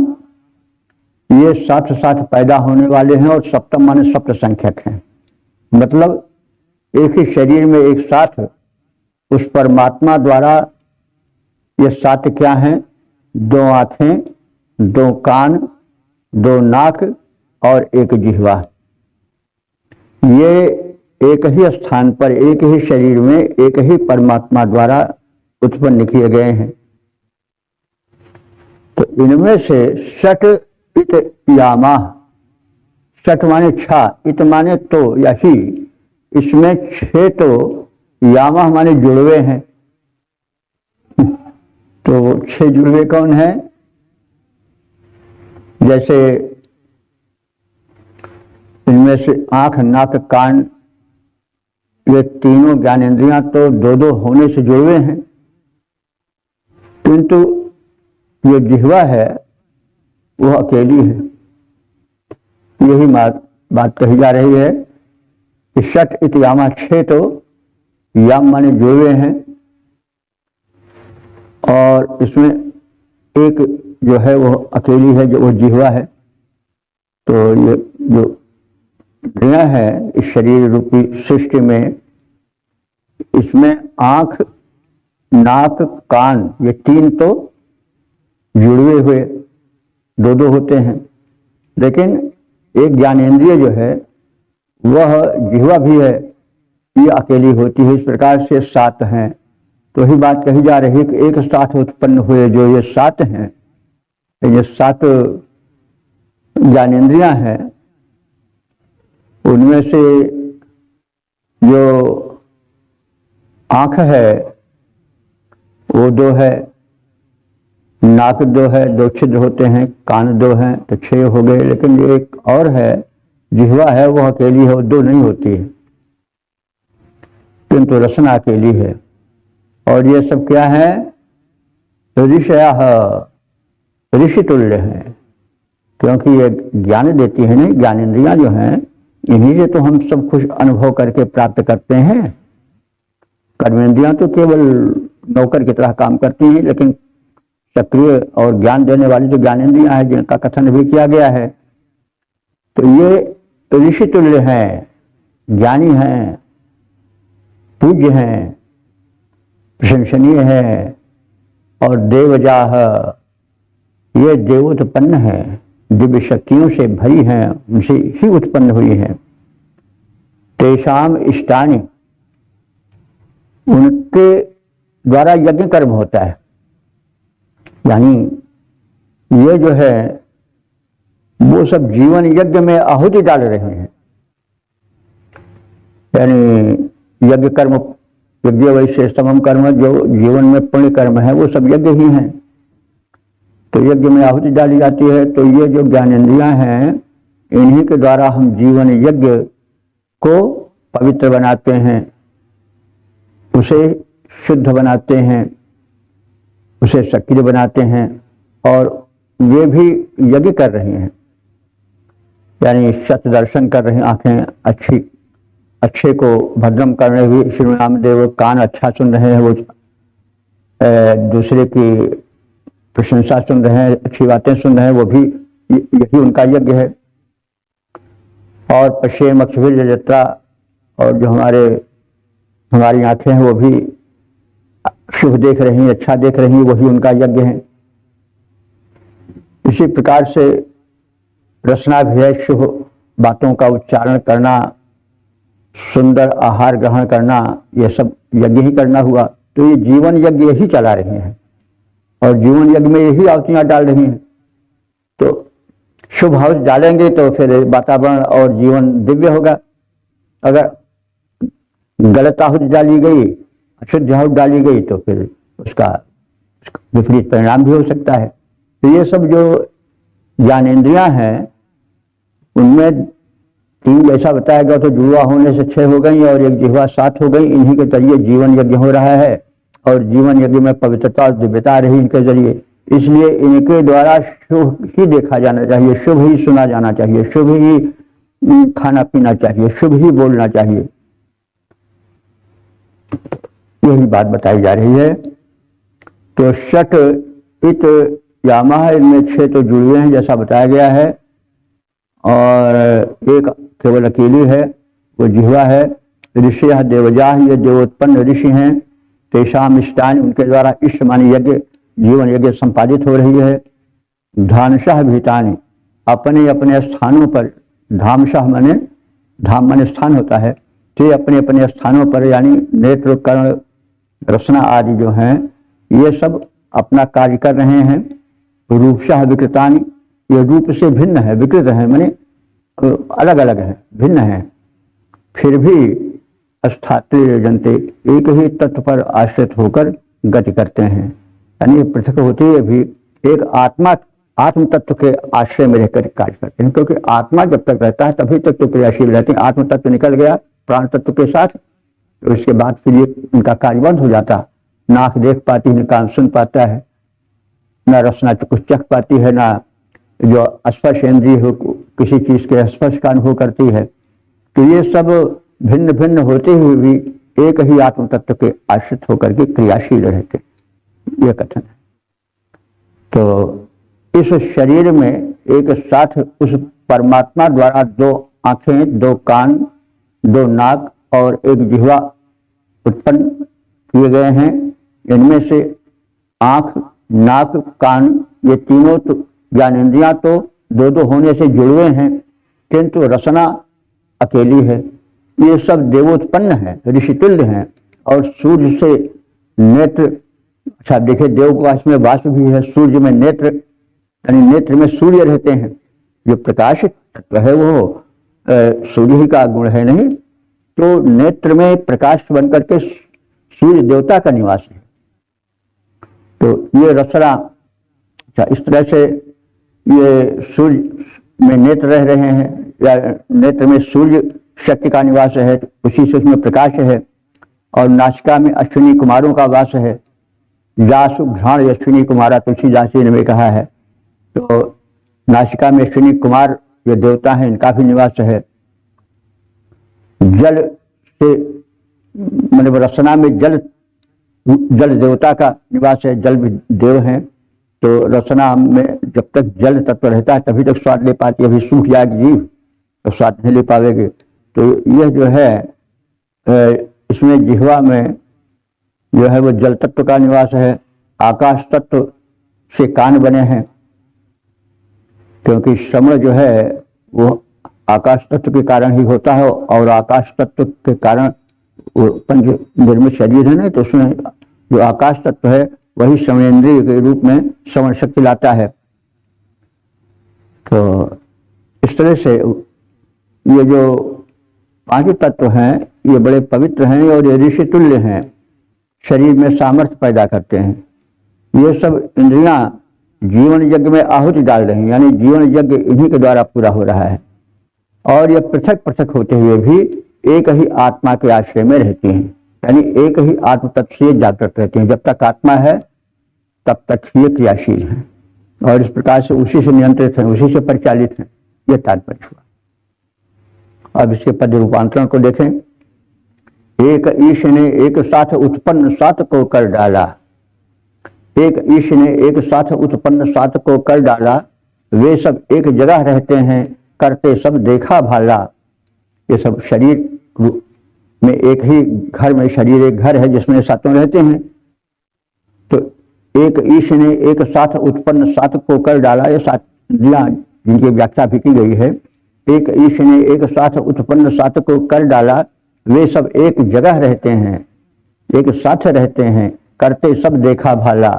ये साथ साथ पैदा होने वाले हैं, और सप्तम माने सप्त संख्यक हैं। मतलब एक ही शरीर में एक साथ उस परमात्मा द्वारा ये सात क्या हैं? 2 आंखें, 2 कान, 2 नाक और 1 जिह्वा। ये एक ही स्थान पर एक ही शरीर में एक ही परमात्मा द्वारा उत्पन्न किए गए हैं। तो इनमें से षट इत यामा, षट माने 6, इत माने तो या ही, इसमें 6 तो यामा माने जुड़वे हैं। तो 6 जुड़वे कौन है? जैसे इनमें से आंख, नाक, कान, ये तीनों ज्ञानेंद्रियां तो 2-2 होने से जुड़वे हैं, किंतु ये जिह्वा है वो अकेली है। यही बात कही जा रही है कि षट इत यामा, 6 तो याम माने जुड़वे हैं, और इसमें एक जो है वो अकेली है, जो वो जिह्वा है। तो ये जो इंद्रियां है इस शरीर रूपी सृष्टि में, इसमें आंख, नाक, कान, ये 3 तो जुड़े हुए 2-2 होते हैं, लेकिन एक ज्ञानेंद्रिय जो है वह जिह्वा भी है, ये अकेली होती है। इस प्रकार से 7 हैं। तो ही बात कही जा रही है कि एक साथ उत्पन्न हुए जो ये 7 हैं, ये 7 ज्ञानेंद्रियां हैं, उनमें से जो आंख है वो 2 है, नाक 2 है, 2 छिद्र होते हैं, कान 2 हैं, तो 6 हो गए। लेकिन एक और है, जिह्वा है, वो अकेली है, वो 2 नहीं होती है, किंतु रसना अकेली है। और ये सब क्या है? ऋषया, ऋषि तुल्य है, क्योंकि ये ज्ञान देती है। नहीं, ज्ञानेंद्रियां जो हैं इन्हीं से तो हम सब कुछ अनुभव करके प्राप्त करते हैं। कर्मेंद्रियां तो केवल नौकर की तरह काम करती हैं, लेकिन सक्रिय और ज्ञान देने वाली जो ज्ञानेंद्रियां हैं, जिनका कथन भी किया गया है, तो ये ऋषि तुल्य हैं, ज्ञानी हैं, पूज्य हैं, प्रशंसनीय है, और देवजाह, ये देवोत्पन्न है, दिव्य शक्तियों से भरी हैं, उनसे ही उत्पन्न हुई हैं। तेषाम इष्टानि, उनके द्वारा यज्ञ कर्म होता है, यानी ये जो है वो सब जीवन यज्ञ में आहुति डाल रहे हैं। यानी यज्ञ कर्म, यज्ञ वैश्रेष्ठम कर्म, जो जीवन में पुण्य कर्म है वो सब यज्ञ ही हैं, तो यज्ञ में आहुति डाली जाती है। तो ये जो ज्ञानेंद्रियां हैं, इन्हीं के द्वारा हम जीवन यज्ञ को पवित्र बनाते हैं, उसे शुद्ध बनाते हैं, उसे सक्रिय बनाते हैं, और वे भी यज्ञ कर रही हैं, यानी सत दर्शन कर रही हैं। आंखें अच्छे को भद्रम कर रहे हुए श्री रामदेव, कान अच्छा सुन रहे हैं, वो दूसरे की प्रशंसा सुन रहे हैं, अच्छी बातें सुन रहे हैं, वो भी यही उनका यज्ञ है। और पश्चिम अक्षभिर जत्रा, और जो हमारी आंखें हैं वो भी शुभ देख रही हैं, अच्छा देख रही हैं, वही उनका यज्ञ है। इसी प्रकार से रसना भी है, शुभ बातों का उच्चारण करना, सुंदर आहार ग्रहण करना, ये सब यज्ञ ही करना हुआ। तो ये जीवन यज्ञ ही चला रहे हैं, और जीवन यज्ञ में यही आहुतियां डाल रही हैं। तो शुभ आहुति डालेंगे तो फिर वातावरण और जीवन दिव्य होगा। अगर गलत आहुति डाली गई, अशुद्ध आहुति डाली गई, तो फिर उसका विपरीत परिणाम भी हो सकता है। तो ये सब जो ज्ञानेंद्रियां हैं, उनमें 3 जैसा बताया गया, तो जुड़वा होने से 6 हो गई, और एक जिह्वा 7 हो गई। इन्हीं के जरिए जीवन यज्ञ हो रहा है, और जीवन यज्ञ में पवित्रता और दिव्यता रही इनके जरिए। इसलिए इनके द्वारा शुभ ही देखा जाना चाहिए, शुभ ही सुना जाना चाहिए, शुभ ही खाना पीना चाहिए, शुभ ही बोलना चाहिए। यही बात बताई जा रही है। तो षट इत यामा, इनमें 6 तो जुड़े हैं जैसा बताया गया है, और एक केवल अकेली है, वो जिह्वा है। ऋषि देवजाह, ये देवोत्पन्न ऋषि हैं। तेषाम इष्टानि, उनके द्वारा इष्ट मानी यज्ञ, जीवन यज्ञ संपादित हो रही है। धामशः भीतानि, अपने अपने स्थानों पर, धामशः माने, धाम माने स्थान होता है, तो अपने अपने स्थानों पर, यानी नेत्र, कर्ण, रसना आदि जो हैं, ये सब अपना कार्य कर रहे हैं। रूपशः विकृतानि, ये रूप से भिन्न है, विकृत है, माने अलग अलग है, भिन्न है, फिर भी अस्थात्री जनते, एक ही तत्व पर आश्रित होकर गति करते हैं। यानी पृथक होते हुए भी एक आत्म तत्व के आश्रय में रहकर कार्य करते हैं, क्योंकि आत्मा जब तक रहता है तभी तक तो क्रियाशील रहते हैं। आत्म तत्व निकल गया प्राण तत्व के साथ, तो उसके बाद फिर ये उनका कार्य बंद हो जाता। नाक देख पाती है, न कान सुन पाता है, न रसना कुछ चख पाती है, ना जो स्पर्श इंद्रिय हो किसी चीज के स्पर्श का अनुभव करती है। तो ये सब भिन्न भिन्न होते हुए भी एक ही आत्म तत्व के आश्रित होकर के क्रियाशील रहते, ये कथन है। तो इस शरीर में एक साथ उस परमात्मा द्वारा 2 आंखें, 2 कान, 2 नाक और 1 जिह्वा उत्पन्न किए गए हैं। इनमें से आंख, नाक, कान ये तीनों तो ज्ञानेंद्रियां तो 2-2 होने से जुड़े हैं, किंतु रसना अकेली है। ये सब देवोत्पन्न है, ऋषितुल्य हैं। और सूर्य से नेत्र, अच्छा देखिए देववास में वाष्प भी है, सूर्य में नेत्र, यानी नेत्र में सूर्य रहते हैं। जो प्रकाश तत्व है वो सूर्य ही का गुण है नहीं, तो नेत्र में प्रकाश बनकर के सूर्य देवता का निवास है। तो ये रसना, अच्छा इस तरह से ये सूर्य में नेत्र रह रहे हैं, या नेत्र में सूर्य शक्ति का निवास है, उसी से उसमें प्रकाश है। और नासिका में अश्विनी कुमारों का वास है। जासु घ्राण अश्विनी कुमारा तुलसीदास जी ने भी कहा है। तो नासिका में अश्विनी कुमार जो देवता हैं इनका भी निवास है। जल से मतलब रसना में जल देवता का निवास है, जल भी देव हैं। तो रसना में जब तक जल तत्व रहता है तभी तक स्वाद ले पाती है, अभी सूख जाएगी जीव तो स्वाद नहीं ले पावेगी। तो यह जो है इसमें जिह्वा में जो है वो जल तत्व का निवास है। आकाश तत्व से कान बने हैं, क्योंकि श्रवण जो है वो आकाश तत्व के कारण ही होता है, और आकाश तत्व के कारण वो पंच निर्मित शरीर है ना, तो उसमें जो आकाश तत्व है वही श्रवणेन्द्रिय के रूप में श्रवण शक्ति लाता है। तो इस तरह से ये जो 5 तत्व हैं ये बड़े पवित्र हैं और ये ऋषि तुल्य हैं, शरीर में सामर्थ्य पैदा करते हैं। ये सब इंद्रियां जीवन यज्ञ में आहुति डाल रही हैं, यानी जीवन यज्ञ इन्हीं के द्वारा पूरा हो रहा है। और ये पृथक पृथक होते हुए भी एक ही आत्मा के आश्रय में रहती हैं, यानी एक ही आत्म तत्व से जागृत रहती हैं। जब तक आत्मा है तब तक ये क्रियाशील है, और इस प्रकार से उसी से नियंत्रित है, उसी से परिचालित है। ये तात्पर्य हुआ। अब इसके पद रूपांतरण को देखें। एक ईश ने एक साथ उत्पन्न सात को कर डाला। एक ईश ने एक साथ उत्पन्न सात को कर डाला। वे सब एक जगह रहते हैं, करते सब देखा भाला। ये सब शरीर में एक ही घर में, शरीर एक घर है जिसमें सातों रहते हैं। तो एक ईश ने एक साथ उत्पन्न सात को कर डाला। ये सात जिनकी व्याख्या भी की गई है। एक ईश ने एक साथ उत्पन्न सात को कर डाला। वे सब एक जगह रहते हैं, एक साथ रहते हैं, करते सब देखा भाला।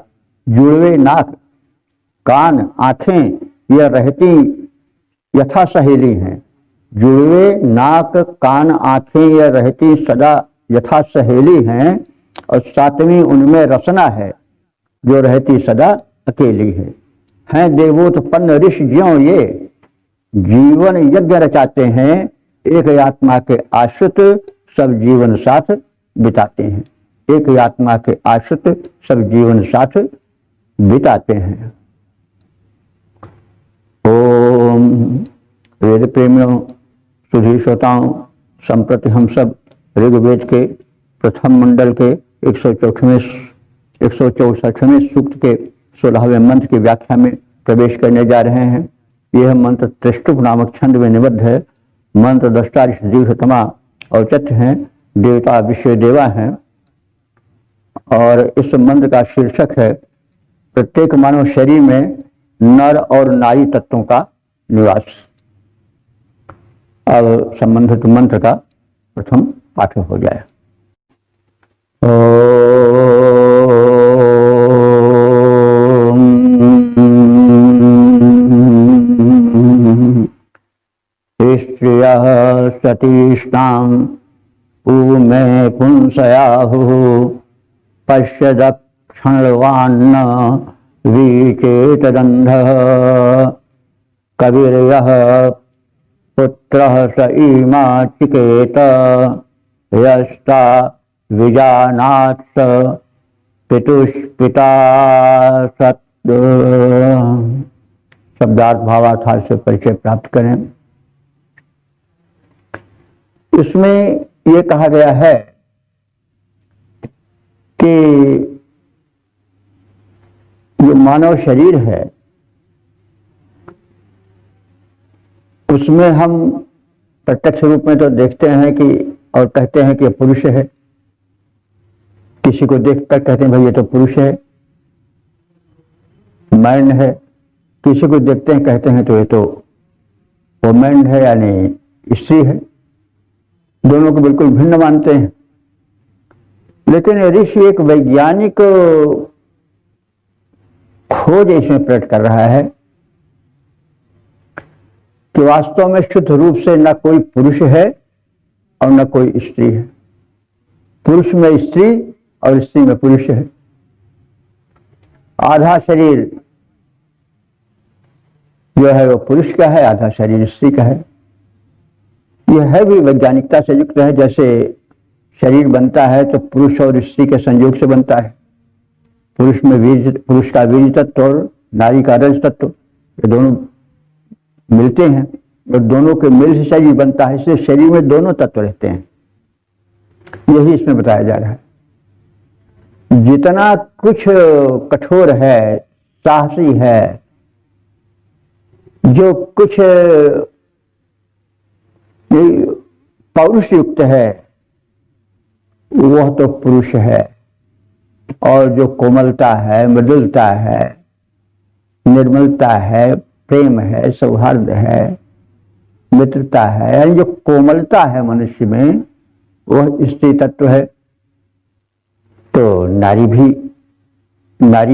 जुड़वे नाक कान आंखें यह रहती यथा सहेली हैं। जुड़वे नाक कान आंखें यह रहती सदा यथा सहेली हैं। और सातवीं उनमें रसना है, जो रहती सदा अकेली है। हैं देवोत्पन्न ऋषि ज्यों ये, जीवन यज्ञ रचाते हैं। एक आत्मा के आश्रित सब जीवन साथ बिताते हैं। एक आत्मा के आश्रित सब जीवन साथ बिताते हैं। ओम वेद प्रेमियों, सुधी श्रोताओं, संप्रति हम सब ऋग्वेद के प्रथम मंडल के 164वें सूक्त के 16वें मंत्र की व्याख्या में प्रवेश करने जा रहे हैं। यह मंत्र त्रिष्टुप नामक छंद में निबद्ध है। मंत्र दृष्टा दीर्घतमा औचित्य हैं, देवता विश्व देवा हैं। और इस मंत्र का शीर्षक है प्रत्येक मानव शरीर में नर और नारी तत्वों का निवास। अब संबंधित मंत्र का प्रथम पाठ हो जाए। स्त्रियः सतीष्णां ऊमे पुंसयाहुः पश्यदक्षणवान्न विचेतदन्धः कविर्यः पुत्रः स इमाचिकेत यस्ता विजानात् स पितुष्पिता सत्। शब्दार्थ भावार्थ से परिचय प्राप्त करें। इसमें ये कहा गया है कि जो मानव शरीर है उसमें हम प्रत्यक्ष रूप में तो देखते हैं कि और कहते हैं कि पुरुष है, किसी को देखकर कहते हैं भाई ये तो पुरुष है, मैन है, किसी को देखते हैं कहते हैं तो ये तो वुमेन है यानी स्त्री है, दोनों को बिल्कुल भिन्न मानते हैं। लेकिन ऋषि एक वैज्ञानिक खोज इसमें प्रकट कर रहा है कि वास्तव में शुद्ध रूप से न कोई पुरुष है और न कोई स्त्री है। पुरुष में स्त्री और स्त्री में पुरुष है। आधा शरीर जो है वो पुरुष का है, आधा शरीर स्त्री का है। यह है भी वैज्ञानिकता से युक्त है। जैसे शरीर बनता है तो पुरुष और स्त्री के संयोग से बनता है। पुरुष का वीर्य तत्व और नारी का रज तत्व ये दोनों मिलते हैं और दोनों के मिल से शरीर बनता है। इसलिए शरीर में दोनों तत्व रहते हैं, यही इसमें बताया जा रहा है। जितना कुछ कठोर है, साहसी है, जो कुछ पौरुष युक्त है वह तो पुरुष है, और जो कोमलता है, मृदुलता है, निर्मलता है, प्रेम है, सौहार्द है, मित्रता है, यानी जो कोमलता है मनुष्य में वह स्त्री तत्व है। तो नारी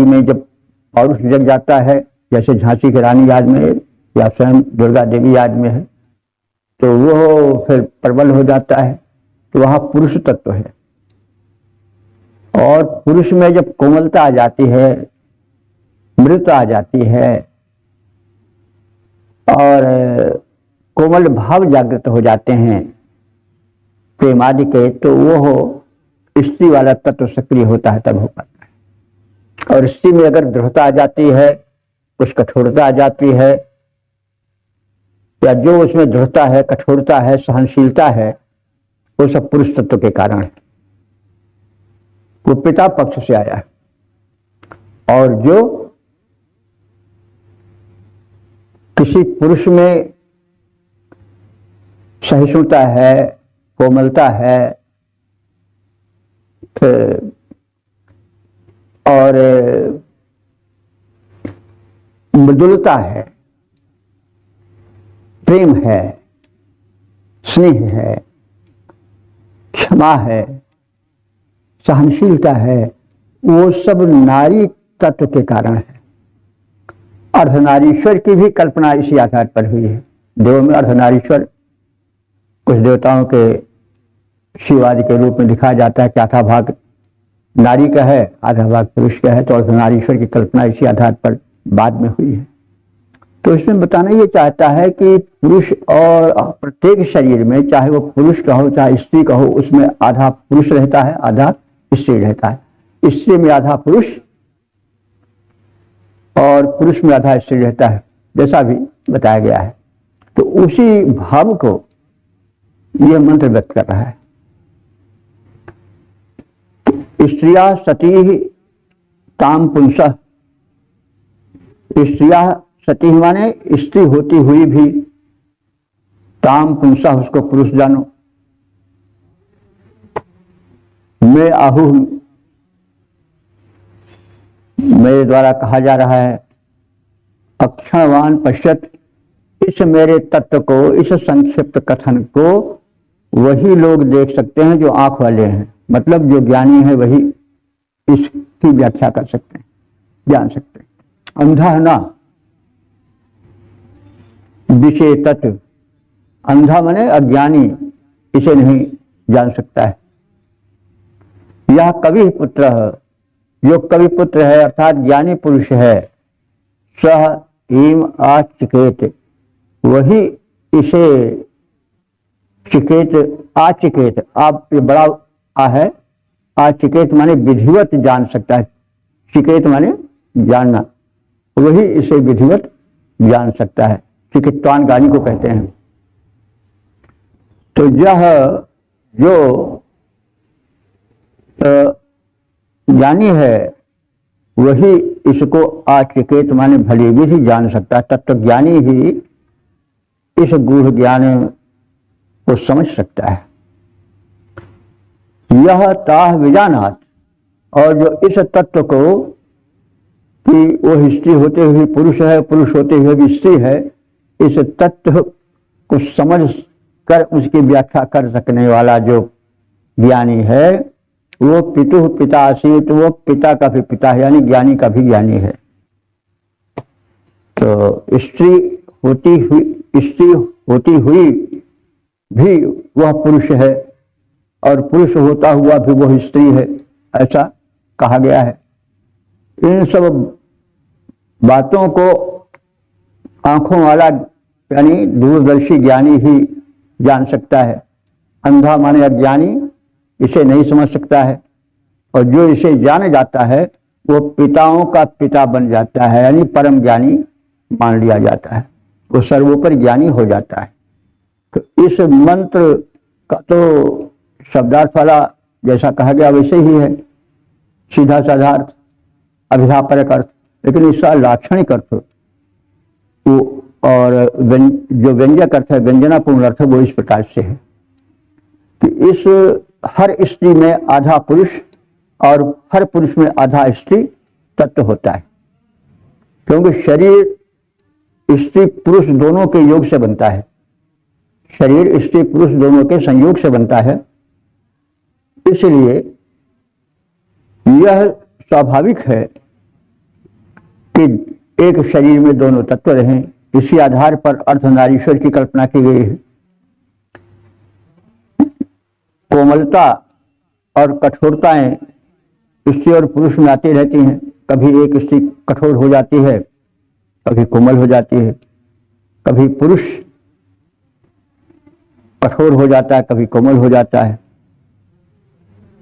में जब पौरुष जग जाता है, जैसे झांसी की रानी याद में या स्वयं दुर्गा देवी याद में है, तो वो फिर प्रबल हो जाता है, तो वहां पुरुष तत्व है। और पुरुष में जब कोमलता आ जाती है, मृदुता आ जाती है और कोमल भाव जागृत हो जाते हैं प्रेम आदि के, तो वो स्त्री वाला तत्व सक्रिय होता है, तब हो पाता है। और स्त्री में अगर दृढ़ता आ जाती है, कुछ कठोरता आ जाती है, या जो उसमें दृढ़ता है, कठोरता है, सहनशीलता है, वो सब पुरुष तत्व के कारण है। वो पिता पक्ष से आया है। और जो किसी पुरुष में सहिष्णुता है, कोमलता है और मृदुलता है, प्रेम है, स्नेह है, क्षमा है, सहनशीलता है, वो सब नारी तत्व के कारण है। अर्धनारीश्वर की भी कल्पना इसी आधार पर हुई है। देव में अर्धनारीश्वर कुछ देवताओं के शिवादि के रूप में दिखाया जाता है कि आधा भाग नारी का है, आधा भाग पुरुष का है, तो अर्धनारीश्वर की कल्पना इसी आधार पर बाद में हुई है। तो इसमें बताना ये चाहता है कि पुरुष और प्रत्येक शरीर में, चाहे वो पुरुष का हो चाहे स्त्री का हो, उसमें आधा पुरुष रहता है, आधा स्त्री रहता है। स्त्री में आधा पुरुष और पुरुष में आधा स्त्री रहता है, जैसा भी बताया गया है। तो उसी भाव को यह मंत्र व्यक्त कर रहा है। स्त्रिया सती ताम पुंसः, स्त्रिया सती माने स्त्री होती हुई भी, ताम पुंसः उसको पुरुष जानो, मैं आहू मेरे द्वारा कहा जा रहा है, अक्षणवान पश्यत, इस मेरे तत्व को, इस संक्षिप्त कथन को वही लोग देख सकते हैं जो आंख वाले हैं। मतलब जो ज्ञानी है वही इसकी व्याख्या कर सकते हैं, जान सकते हैं। अंधा है ना, विषय तत्व, अंधा माने अज्ञानी, इसे नहीं जान सकता है। यह कवि पुत्र है, जो कवि पुत्र है अर्थात ज्ञानी पुरुष है, सह ईम आचिकेत, वही इसे चिकेत आचिकेत, आप ये बड़ा आ है, आचिकेत माने विधिवत जान सकता है, चिकेत माने जानना, वही इसे विधिवत जान सकता है। चिकित्वान ज्ञानी को कहते हैं। तो यह जो ज्ञानी है वही इसको आचिकेत माने भली विधि जान सकता है। तत्व ज्ञानी ही इस गूढ़ ज्ञान को समझ सकता है। यह ताह विजानात, और जो इस तत्व को कि वो स्त्री होते हुए पुरुष है, पुरुष होते हुए भी स्त्री है, इस तत्व को समझ कर उसकी व्याख्या कर सकने वाला जो ज्ञानी है वो पितु पितासी, तो वो पिता का भी पिता है, यानी ज्ञानी का भी ज्ञानी है। तो स्त्री होती हुई भी वह पुरुष है और पुरुष होता हुआ भी वह स्त्री है, ऐसा कहा गया है। इन सब बातों को आंखों वाला यानी दूरदर्शी ज्ञानी ही जान सकता है। अंधा माने अज्ञानी इसे नहीं समझ सकता है, और जो इसे जान जाता है वो पिताओं का पिता बन जाता है, यानी परम ज्ञानी मान लिया जाता है, वो सर्वोपरि ज्ञानी हो जाता है। तो इस मंत्र का तो शब्दार्थ वाला जैसा कहा गया वैसे ही है, सीधा साधा अर्थ, अभिधापरक अर्थ, लेकिन इसका लाक्षणिक अर्थ वो और जो व्यंजक अर्थ है, व्यंजनापूर्ण अर्थ, वो इस प्रकार से है कि इस हर स्त्री में आधा पुरुष और हर पुरुष में आधा स्त्री तत्व होता है, क्योंकि शरीर स्त्री पुरुष दोनों के योग से बनता है। शरीर स्त्री पुरुष दोनों के संयोग से बनता है, इसलिए यह स्वाभाविक है कि एक शरीर में दोनों तत्व रहें। इसी आधार पर अर्धनारीश्वर की कल्पना की गई है। कोमलता और कठोरताएं स्त्री और पुरुष में आती रहती हैं। कभी एक स्त्री कठोर हो जाती है, कभी कोमल हो जाती है, कभी पुरुष कठोर हो जाता है, कभी कोमल हो जाता है।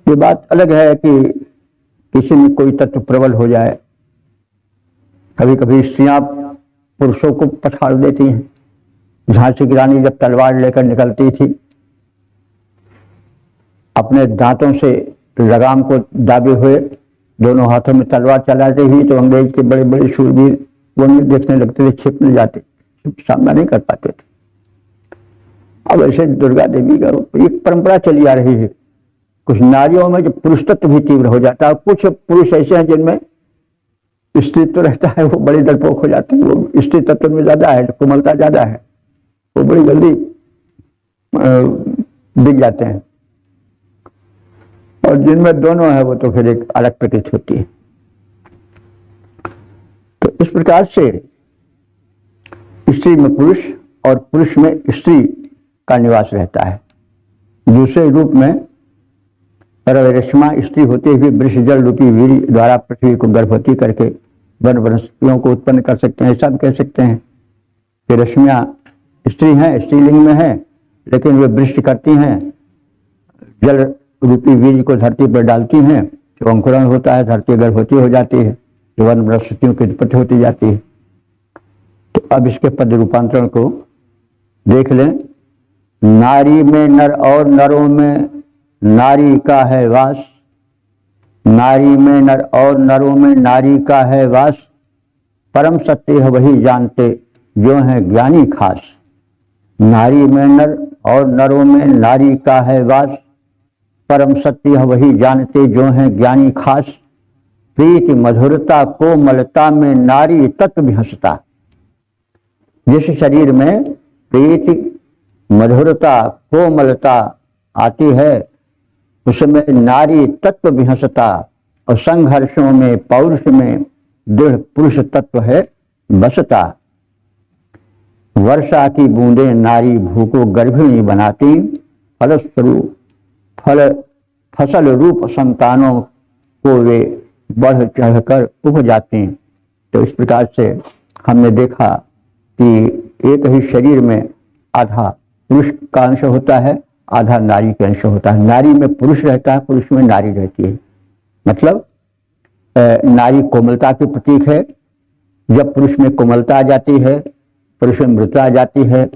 ये बात अलग है कि किसी में कोई तत्व प्रबल हो जाए। कभी कभी स्त्रियां पुरुषों को पछाड़ देती हैं। झांसी की रानी जब तलवार लेकर निकलती थी, अपने दांतों से लगाम को दाबे हुए दोनों हाथों में तलवार चलाती हुई, तो अंग्रेज के बड़े बड़े शूरवीर वो देखने लगते थे, छिपने जाते, सामना नहीं कर पाते थे। अब ऐसे दुर्गा देवी का एक परंपरा चली आ रही है। कुछ नारियों में जो पुरुष तत्व भी तीव्र हो जाता है, कुछ पुरुष ऐसे हैं जिनमें स्त्रीत्व रहता है, वो बड़े डरपोक हो जाते हैं। वो स्त्री तत्व में ज्यादा है, कोमलता ज्यादा है, वो बड़ी जल्दी दिख जाते हैं। और जिनमें दोनों है वो तो फिर एक अलग प्रकृति होती है। तो इस प्रकार से स्त्री में पुरुष और पुरुष में स्त्री का निवास रहता है। दूसरे रूप में रश्मा स्त्री होते हुए वृष जल रूपी वीर द्वारा पृथ्वी को गर्भवती करके वन वनस्पतियों को उत्पन्न कर सकते हैं। ऐसा भी कह सकते हैं कि रश्मियां स्त्री हैं, स्त्रीलिंग में है, लेकिन वे वृष्टि करती हैं, जल रूपी बीज को धरती पर डालती हैं, जो अंकुरण होता है, धरती गर्भवती हो जाती है, जो वन वनस्पतियों की उत्पत्ति होती जाती है। तो अब इसके पद रूपांतरण को देख लें। नारी में नर और नरों में नारी का है वास, नारी में नर और नरों में नारी का है वास, परम सत्य है वही जानते जो है ज्ञानी खास। नारी में नर और नरों में नारी का है वास, परम सत्य है वही जानते जो है ज्ञानी खास। प्रीति मधुरता कोमलता में नारी तत्व भी हंसता। जिस शरीर में प्रीति मधुरता कोमलता आती है उसमें नारी तत्व भी हंसता, और संघर्षों में पौरुष में दृढ़ पुरुष तत्व है बसता। वर्षा की बूंदें नारी भू को गर्भिणी बनाती, फलस्वरूप फसल रूप संतानों को वे बढ़ चढ़कर उपजाते हैं। तो इस प्रकार से हमने देखा कि एक ही शरीर में आधा पुरुष का अंश होता है, आधा नारी का अंश होता है। नारी में पुरुष रहता है, पुरुष में नारी रहती है। मतलब नारी कोमलता के प्रतीक है। जब पुरुष में कोमलता आ जाती है, पुरुष में मृदुता आ जाती है,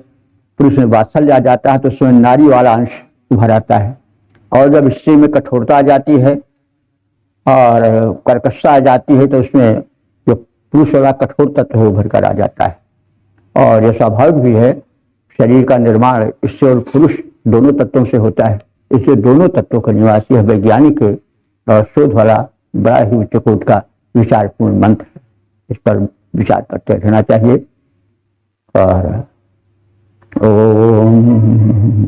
पुरुष में वात्सल्य आ जाता है, तो उसमें नारी वाला अंश उभर आता है। और जब स्त्री में कठोरता आ जाती है और कर्कशता आ जाती है, तो उसमें जो पुरुष वाला कठोर तत्व उभर कर आ जाता है। और यह स्वाभाविक भी है, शरीर का निर्माण इससे और पुरुष दोनों तत्वों से होता है। इसलिए दोनों तत्वों का निवासी है वैज्ञानिक और शोध वाला बड़ा ही उच्चकोट का विचारपूर्ण मंत्र है। इस पर विचार करते रहना चाहिए। और ओम